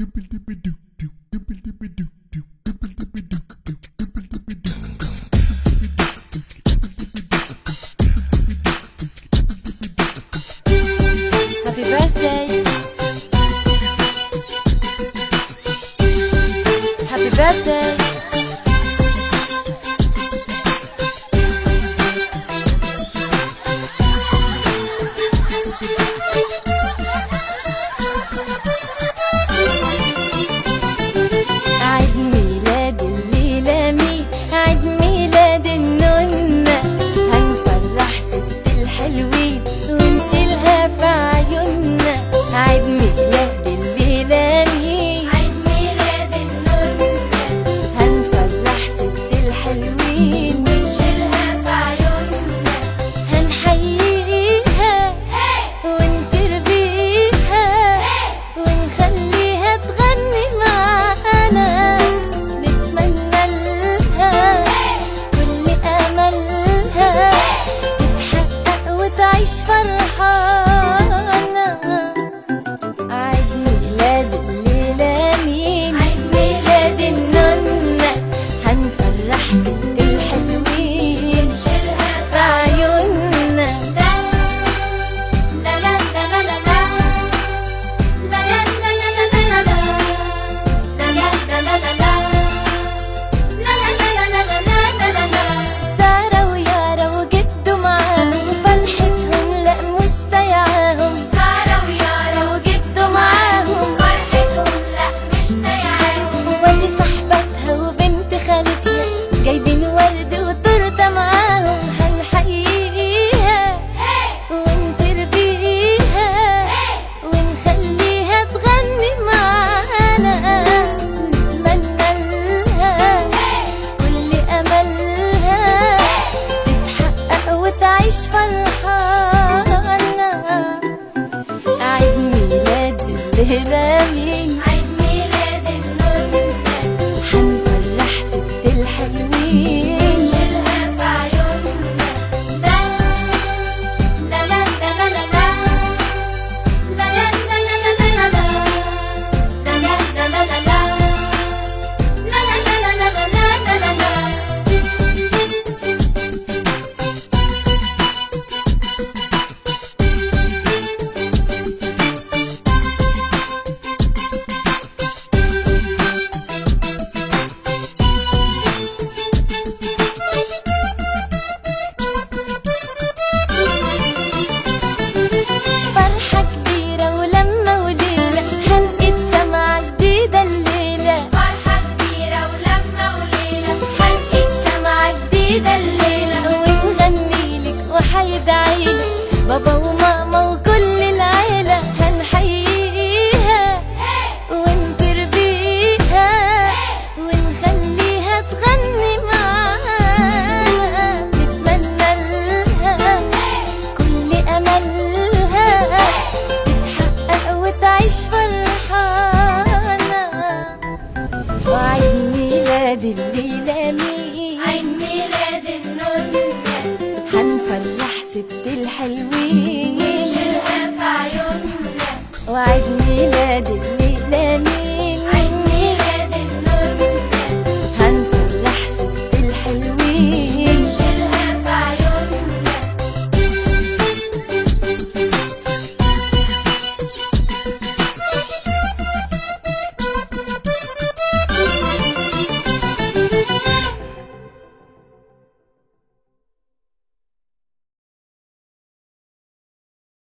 Happy birthday. Happy birthday. عيد ميلاد الليلة مين؟ عيد ميلاد النونة، هنفرح ست الحلوين ونشيلها في عيوننا. عيد ميلاد الليلة مين؟ عيد ميلاد النونة، هنفرح ست الحلوين ونشيلها في عيوننا. هنحييها ونتربيها ونخليها تغني معانا، نتمنى لها كل أملها تتحقق وتعيش فرحانة. عيد ميلاد الليلة مين؟ عيد ميلاد النونة، هنفرح ست الحلوين ونشيلها في في عيوننا. لا لا لا لا لا لا لا لا لا لا لا لا لا سارة ويارا وجدوا معاهم وفرحتهم لا مش سايعاهم. سارة ويارا وجدوا معاهم، فرحتهم لا مش سايعاهم. ودي صاحبتها وبنت خالتها جايبين ورد وتورته معاهم، هنحييها ونتربيها ونخليها تغني معانا، نتمنى لها كل أملها تتحقق وتعيش فرحانة. عيد ميلاد الليلة مين؟ عيد ميلاد النونة، هنفرح ست الحلوين ونشيلها في عيوننا. لا لا لا لا لا لا لا لا لا لا لا لا لا لا لا لا لا فرحة كبيرة ولما وليلة هنقيد شمعة جديدة الليلة. فرحة كبيرة ولما وليلة هنقيد شمعة جديدة الليلة. ونغنيلك وحيدعيلك بابا وماما وكل العيلة، هنحييها ونتربيها ونخليها تغني معانا، نتمنى لها كل أملها تتحقق وتعيش فرحانة. وعيد ميلاد الليلة